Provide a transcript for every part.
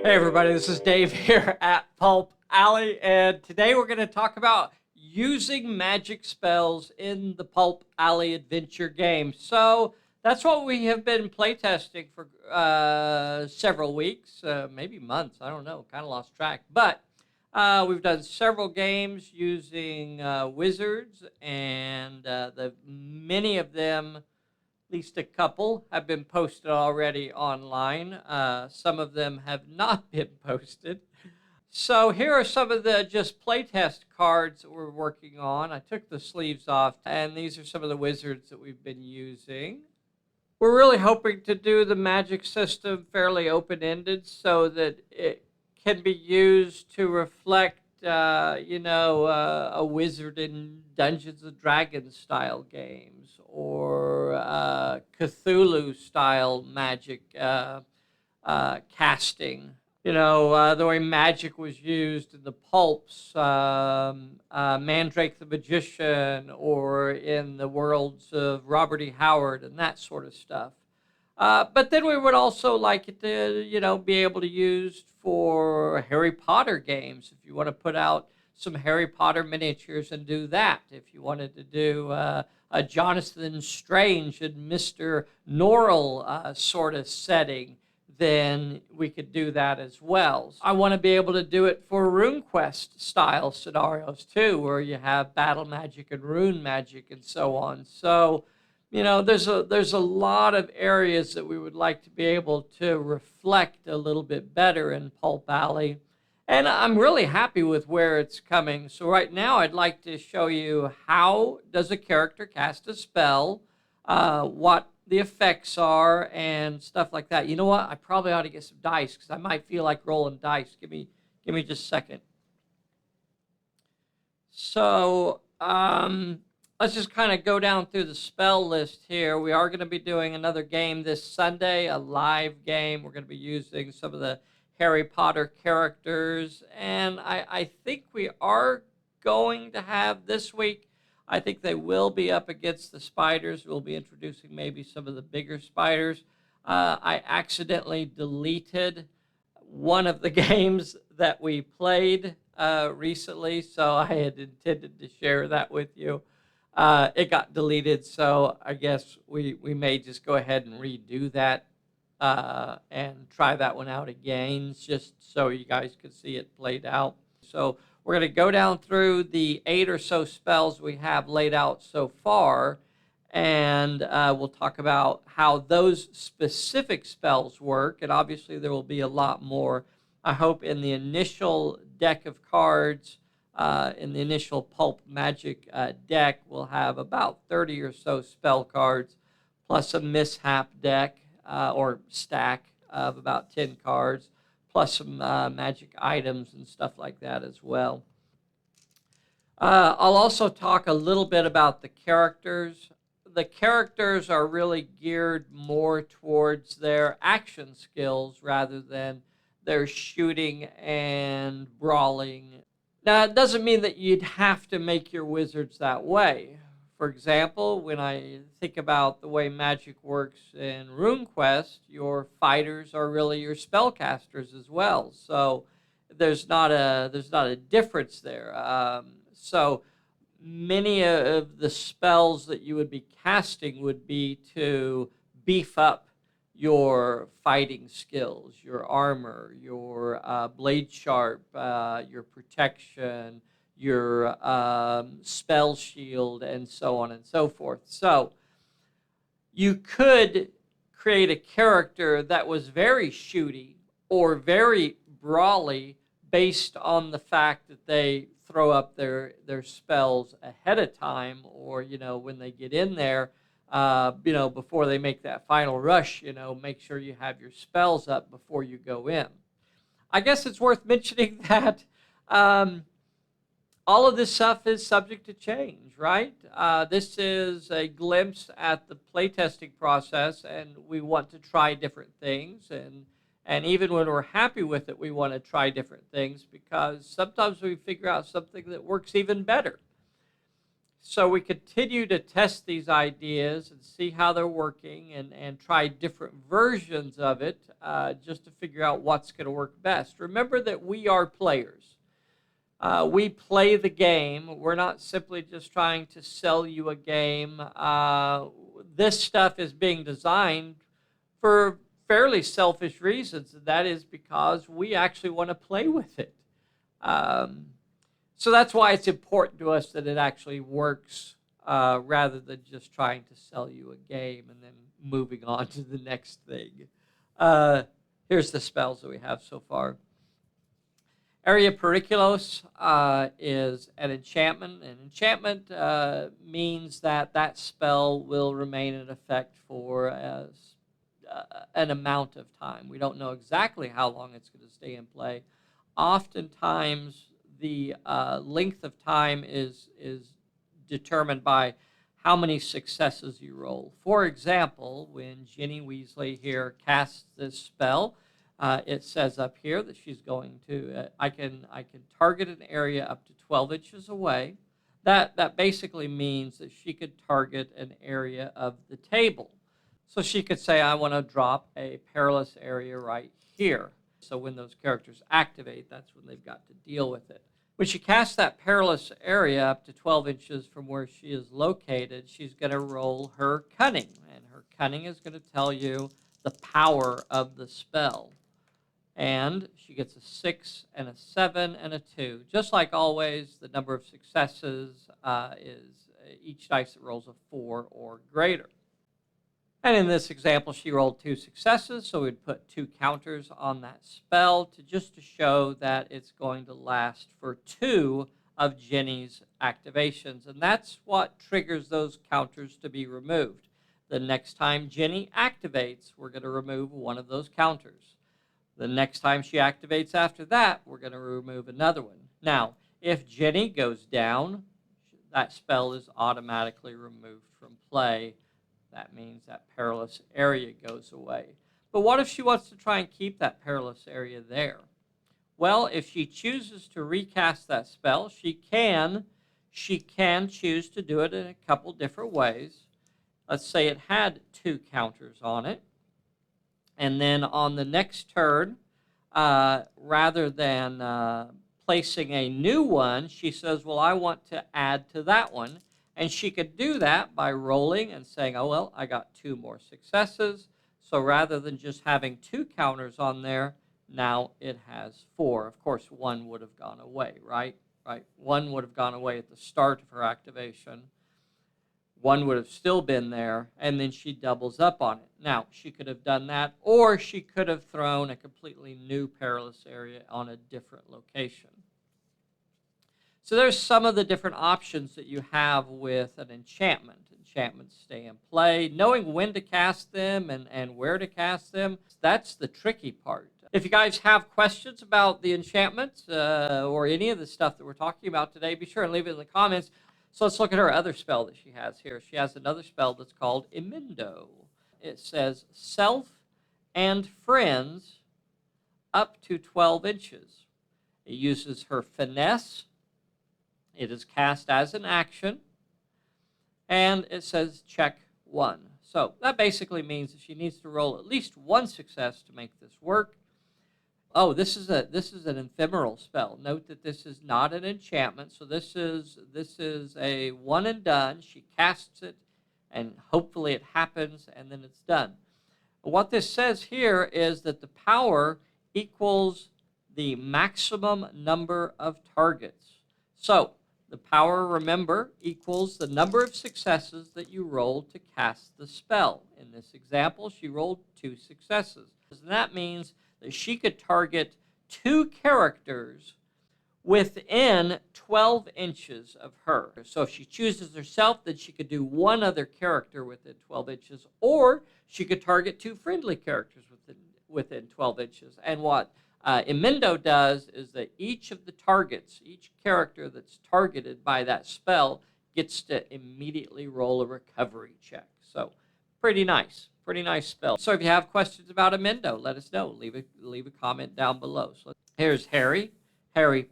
Hey everybody, this is Dave here at Pulp Alley, and today we're going to talk about using magic spells in the Pulp Alley adventure game. So that's what we have been playtesting for several weeks, maybe months, I don't know, kind of lost track. But we've done several games using wizards, and many of them, at least a couple, have been posted already online. Some of them have not been posted. So here are some of the just playtest cards that we're working on. I took the sleeves off, and these are some of the wizards that we've been using. We're really hoping to do the magic system fairly open-ended so that it can be used to reflect, a wizard in Dungeons and Dragons style games or Cthulhu style magic casting. The way magic was used in the pulps, Mandrake the Magician, or in the worlds of Robert E. Howard and that sort of stuff. But then we would also like it to, be able to use for Harry Potter games. If you want to put out some Harry Potter miniatures and do that. If you wanted to do a Jonathan Strange and Mr. Norrell sort of setting, then we could do that as well. I want to be able to do it for RuneQuest style scenarios too, where you have battle magic and rune magic and so on. So, there's a lot of areas that we would like to be able to reflect a little bit better in Pulp Alley. And I'm really happy with where it's coming. So right now I'd like to show you how does a character cast a spell, what the effects are, and stuff like that. You know what? I probably ought to get some dice because I might feel like rolling dice. Give me just a second. So let's just kind of go down through the spell list here. We are going to be doing another game this Sunday, a live game. We're going to be using some of the Harry Potter characters, and I think we are going to have this week, I think they will be up against the spiders. We'll be introducing maybe some of the bigger spiders. I accidentally deleted one of the games that we played recently, so I had intended to share that with you. It got deleted, so I guess we may just go ahead and redo that and try that one out again, just so you guys could see it played out. So we're going to go down through the 8 or so spells we have laid out so far, and we'll talk about how those specific spells work, and obviously there will be a lot more. I hope in the initial deck of cards, in the initial Pulp Magic deck, we'll have about 30 or so spell cards, plus a mishap deck or stack of about 10 cards, plus some magic items and stuff like that as well. I'll also talk a little bit about the characters. The characters are really geared more towards their action skills rather than their shooting and brawling. Now, it doesn't mean that you'd have to make your wizards that way. For example, when I think about the way magic works in RuneQuest, your fighters are really your spellcasters as well. So there's not a difference there. So many of the spells that you would be casting would be to beef up your fighting skills, your armor, your blade sharp, your protection, your spell shield, and so on and so forth. So you could create a character that was very shooty or very brawly based on the fact that they throw up their spells ahead of time, or when they get in there, before they make that final rush, make sure you have your spells up before you go in. I guess it's worth mentioning that all of this stuff is subject to change, right? This is a glimpse at the playtesting process, and we want to try different things. And even when we're happy with it, we want to try different things because sometimes we figure out something that works even better. So we continue to test these ideas and see how they're working and try different versions of it just to figure out what's going to work best. Remember that we are players. We play the game. We're not simply just trying to sell you a game. This stuff is being designed for fairly selfish reasons, and that is because we actually want to play with it. Um, so that's why it's important to us that it actually works rather than just trying to sell you a game and then moving on to the next thing. Uh, Here's the spells that we have so far. Area Periculos is an enchantment. An enchantment means that that spell will remain in effect for an amount of time. We don't know exactly how long it's going to stay in play. Oftentimes, the length of time is determined by how many successes you roll. For example, when Ginny Weasley here casts this spell, it says up here that she's going to, I can target an area up to 12 inches away. That basically means that she could target an area of the table. So she could say, I want to drop a perilous area right here. So when those characters activate, that's when they've got to deal with it. When she casts that perilous area up to 12 inches from where she is located, she's going to roll her cunning. And her cunning is going to tell you the power of the spell. And she gets a 6 and a 7 and a 2. Just like always, the number of successes is each dice that rolls a 4 or greater. And in this example, she rolled 2 successes, so we'd put 2 counters on that spell just to show that it's going to last for 2 of Ginny's activations. And that's what triggers those counters to be removed. The next time Ginny activates, we're going to remove one of those counters. The next time she activates after that, we're going to remove another one. Now, if Ginny goes down, that spell is automatically removed from play. That means that perilous area goes away. But what if she wants to try and keep that perilous area there? Well, if she chooses to recast that spell, she can choose to do it in a couple different ways. Let's say it had 2 counters on it. And then on the next turn, rather than placing a new one, she says, well, I want to add to that one. And she could do that by rolling and saying, oh, well, I got 2 more successes. So rather than just having 2 counters on there, now it has 4. Of course, 1 would have gone away, right? 1 would have gone away at the start of her activation. 1 would have still been there, and then she doubles up on it. Now, she could have done that, or she could have thrown a completely new perilous area on a different location. So there's some of the different options that you have with an enchantment. Enchantments stay in play. Knowing when to cast them and where to cast them, that's the tricky part. If you guys have questions about the enchantments or any of the stuff that we're talking about today, be sure and leave it in the comments. So let's look at her other spell that she has here. She has another spell that's called Emendo. It says self and friends up to 12 inches. It uses her finesse. It is cast as an action. And it says check 1. So that basically means that she needs to roll at least 1 success to make this work. Oh, this is an ephemeral spell. Note that this is not an enchantment. So this is a one and done. She casts it, and hopefully it happens, and then it's done. What this says here is that the power equals the maximum number of targets. So the power, remember, equals the number of successes that you rolled to cast the spell. In this example, she rolled 2 successes. And that means that she could target 2 characters within 12 inches of her. So if she chooses herself, then she could do 1 other character within 12 inches, or she could target 2 friendly characters within 12 inches. And what Emendo does is that each of the targets, each character that's targeted by that spell, gets to immediately roll a recovery check. So pretty nice spell. So if you have questions about Emendo, let us know. Leave a comment down below. So here's Harry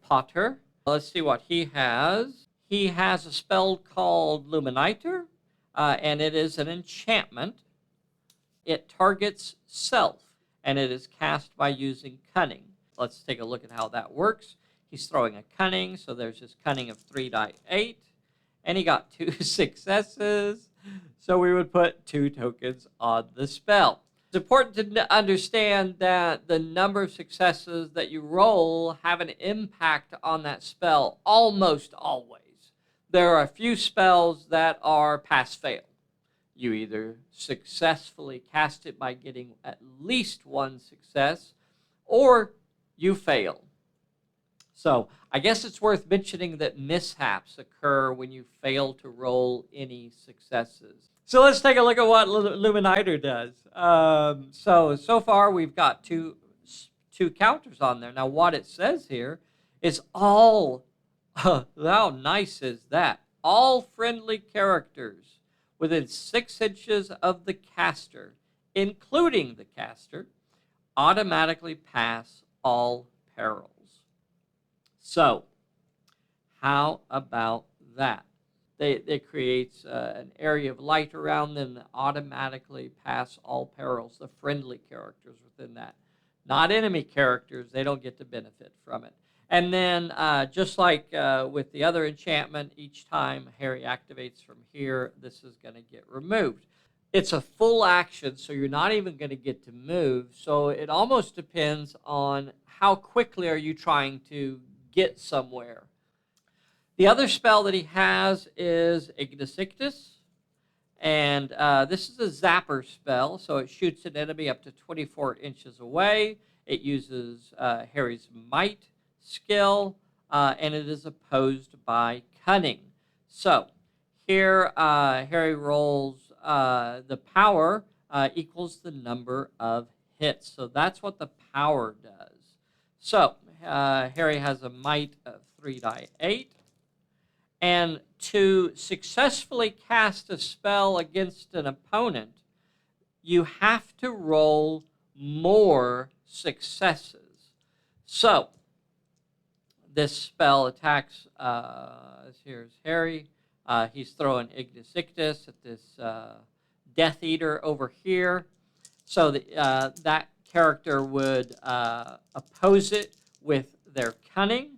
Potter. Let's see what he has. He has a spell called Lumeniter, and it is an enchantment. It targets self, and it is cast by using cunning. Let's take a look at how that works. He's throwing a cunning, so there's his cunning of 3 die 8, and he got 2 successes, so we would put 2 tokens on the spell. It's important to understand that the number of successes that you roll have an impact on that spell almost always. There are a few spells that are pass-fail. You either successfully cast it by getting at least 1 success, or you fail. So I guess it's worth mentioning that mishaps occur when you fail to roll any successes. So let's take a look at what Lumeniter does. So far we've got two counters on there. Now what it says here is all, how nice is that? All friendly characters within 6 inches of the caster, including the caster, automatically pass all perils. So, how about that? It creates an area of light around them that automatically pass all perils, the friendly characters within that. Not enemy characters, they don't get to benefit from it. And then, just like with the other enchantment, each time Harry activates from here, this is going to get removed. It's a full action, so you're not even going to get to move. So it almost depends on how quickly are you trying to get somewhere. The other spell that he has is Ignis Ictus. And this is a zapper spell, so it shoots an enemy up to 24 inches away. It uses Harry's Might skill, and it is opposed by Cunning. So here Harry rolls the power equals the number of hits. So that's what the power does. So Harry has a Might of 3 die 8. And to successfully cast a spell against an opponent, you have to roll more successes. So this spell attacks, here's Harry. He's throwing Ignis Ictus at this Death Eater over here. So that character would oppose it with their Cunning.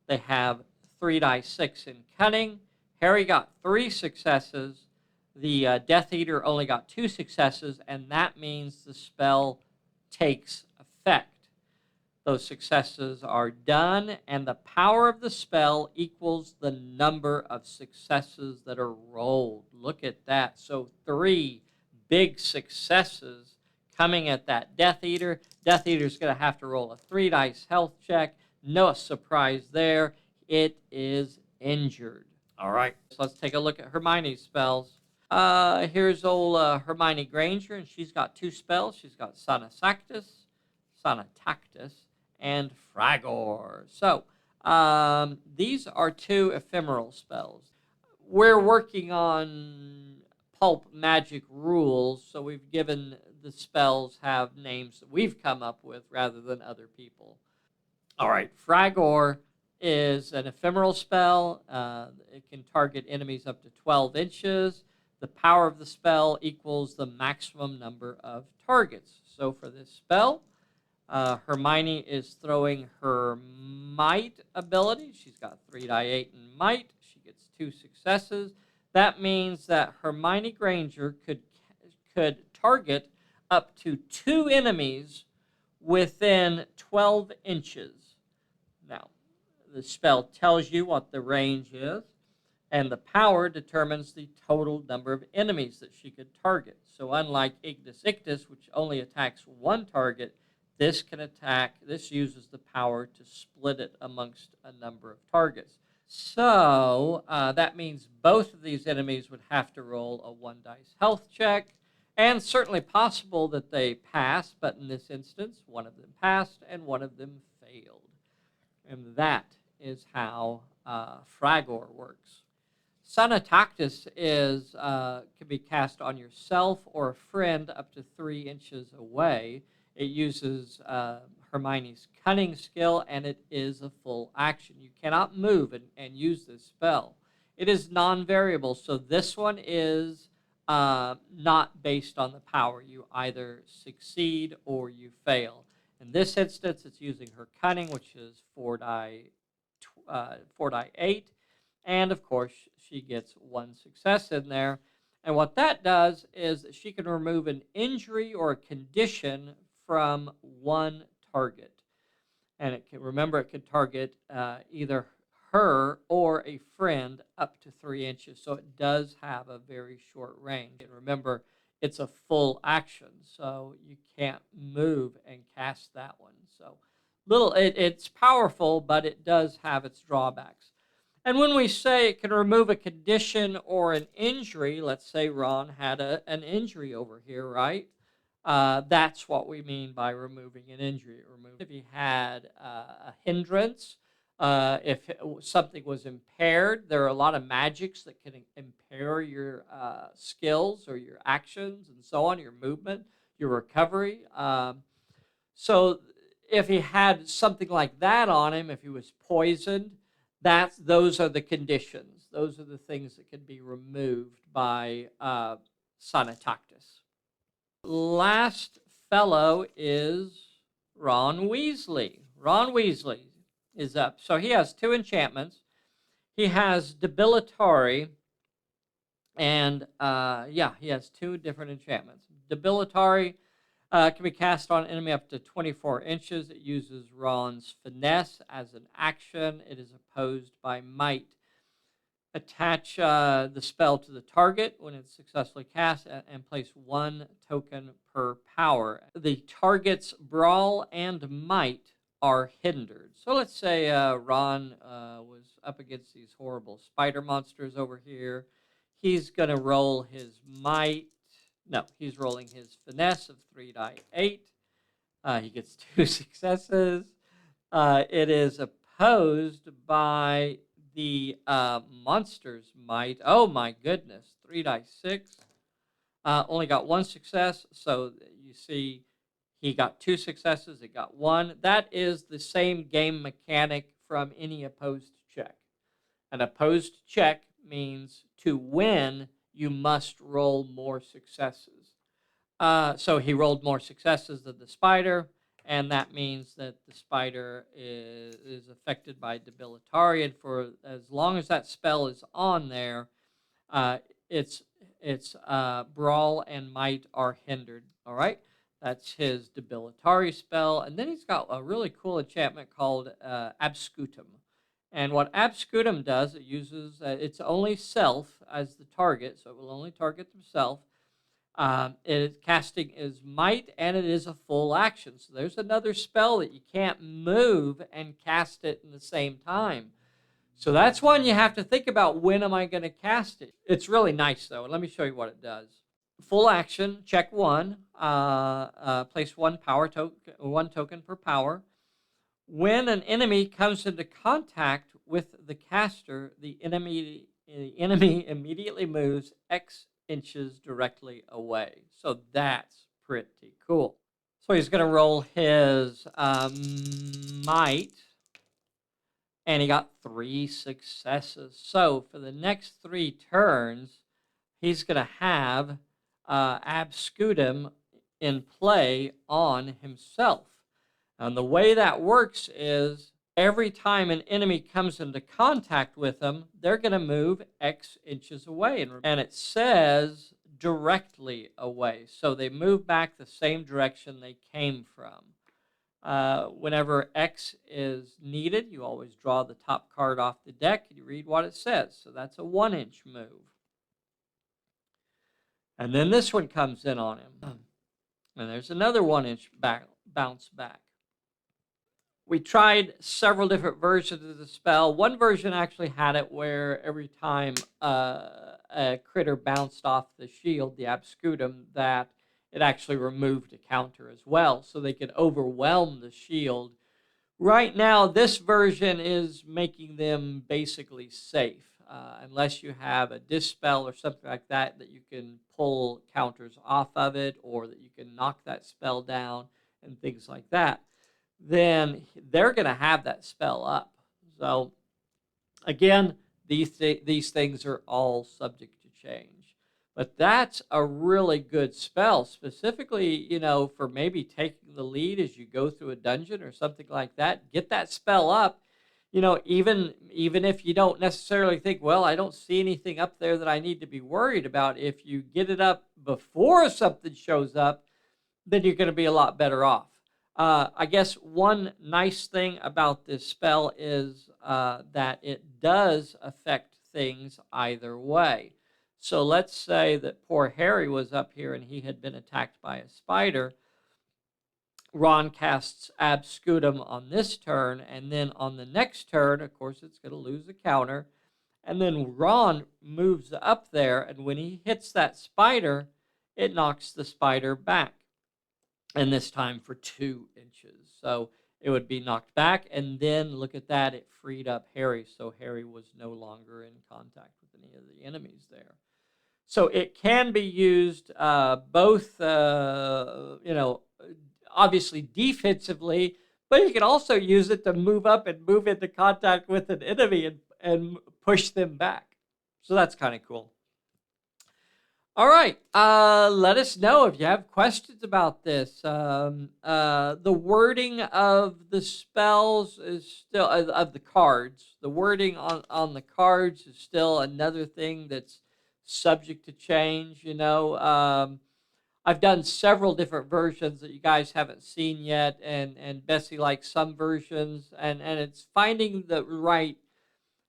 They have 3 die 6 in Cunning. Harry got 3 successes. The Death Eater only got 2 successes, and that means the spell takes effect. Those successes are done, and the power of the spell equals the number of successes that are rolled. Look at that. So 3 big successes coming at that Death Eater. Death Eater's going to have to roll a 3 dice health check. No surprise there. It is injured. All right, so let's take a look at Hermione's spells. Here's old Hermione Granger, and she's got 2 spells. She's got Tactus, and Fragor. So these are 2 ephemeral spells. We're working on Pulp magic rules, so we've given the spells have names that we've come up with rather than other people. All right, Fragor is an ephemeral spell. It can target enemies up to 12 inches. The power of the spell equals the maximum number of targets. So for this spell, Hermione is throwing her Might ability. She's got 3 die 8 in Might. She gets 2 successes. That means that Hermione Granger could target up to 2 enemies within 12 inches. Now, the spell tells you what the range is, and the power determines the total number of enemies that she could target. So unlike Ignis Ictus, which only attacks 1 target, this uses the power to split it amongst a number of targets. So that means both of these enemies would have to roll a 1 dice health check, and certainly possible that they pass, but in this instance, one of them passed and one of them failed. And that is how Fragor works. Tactus can be cast on yourself or a friend up to 3 inches away. It uses Hermione's Cunning skill, and it is a full action. You cannot move and use this spell. It is non-variable, so this one is not based on the power. You either succeed or you fail. In this instance, it's using her cunning, which is 4 die 8, and of course she gets 1 success in there. And what that does is that she can remove an injury or a condition from one target. And it can, remember, it can target either her or a friend up to 3 inches. So it does have a very short range. And remember, it's a full action, so you can't move and cast that one. So it's powerful, but it does have its drawbacks. And when we say it can remove a condition or an injury, let's say Ron had an injury over here, right? That's what we mean by removing an injury. If he had a hindrance, if something was impaired, there are a lot of magics that can impair your skills or your actions and so on, your movement, your recovery. So if he had something like that on him, if he was poisoned, those are the conditions. Those are the things that can be removed by Son of Tactus. Last fellow is Ron Weasley. Ron Weasley is up. So he has 2 enchantments. He has Debilitare, and he has 2 different enchantments. Debilitare can be cast on an enemy up to 24 inches. It uses Ron's finesse as an action. It is opposed by might. Attach the spell to the target when it's successfully cast and place 1 token per power. The target's brawl and might are hindered. So let's say Ron was up against these horrible spider monsters over here. He's going to roll his might. No, he's rolling his finesse of 3 die 8. He gets 2 successes. It is opposed by the monster's might. Oh my goodness, 3 die 6. Only got 1 success, so you see he got 2 successes, it got 1. That is the same game mechanic from any opposed check. An opposed check means to win, you must roll more successes. So he rolled more successes than the spider, and that means that the spider is affected by Debilitare, and for as long as that spell is on there, its brawl and might are hindered. All right, that's his Debilitare spell, and then he's got a really cool enchantment called Scutum. And what Scutum does, it uses its only self as the target, so it will only target himself. Casting is might, and it is a full action. So there's another spell that you can't move and cast it in the same time. So that's one you have to think about, when am I going to cast it? It's really nice, though. Let me show you what it does. Full action, check 1. Place 1 token per power. When an enemy comes into contact with the caster, the enemy immediately moves X inches directly away. So that's pretty cool. So he's going to roll his might, and he got 3 successes. So for the next 3 turns, he's going to have Scutum in play on himself. And the way that works is every time an enemy comes into contact with them, they're going to move X inches away. And it says directly away. So they move back the same direction they came from. Whenever X is needed, you always draw the top card off the deck and you read what it says. So that's a 1-inch move. And then this one comes in on him. And there's another 1-inch bounce back. We tried several different versions of the spell. One version actually had it where every time a critter bounced off the shield, the Scutum, that it actually removed a counter as well, so they could overwhelm the shield. Right now, this version is making them basically safe, unless you have a dispel or something like that you can pull counters off of it, or that you can knock that spell down and things like that. Then they're going to have that spell up. So again, these things are all subject to change. But that's a really good spell, specifically, for maybe taking the lead as you go through a dungeon or something like that. Get that spell up. Even if you don't necessarily think, well, I don't see anything up there that I need to be worried about. If you get it up before something shows up, then you're going to be a lot better off. I guess one nice thing about this spell is that it does affect things either way. So let's say that poor Harry was up here and he had been attacked by a spider. Ron casts Ab Scutum on this turn, and then on the next turn, of course, it's going to lose a counter. And then Ron moves up there, and when he hits that spider, it knocks the spider back. And this time for 2 inches. So it would be knocked back, and then look at that, it freed up Harry, so Harry was no longer in contact with any of the enemies there. So it can be used both, obviously defensively, but you can also use it to move up and move into contact with an enemy and push them back. So that's kind of cool. All right. Let us know if you have questions about this. The wording of the spells is still, of the cards, the wording on the cards is still another thing that's subject to change. I've done several different versions that you guys haven't seen yet, and Bessie likes some versions, and it's finding the right,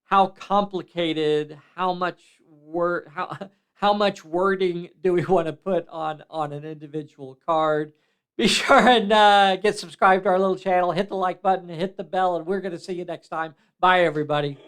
how complicated, how much wording do we want to put on an individual card. Be sure and get subscribed to our little channel, hit the like button, hit the bell, and we're going to see you next time. Bye, everybody.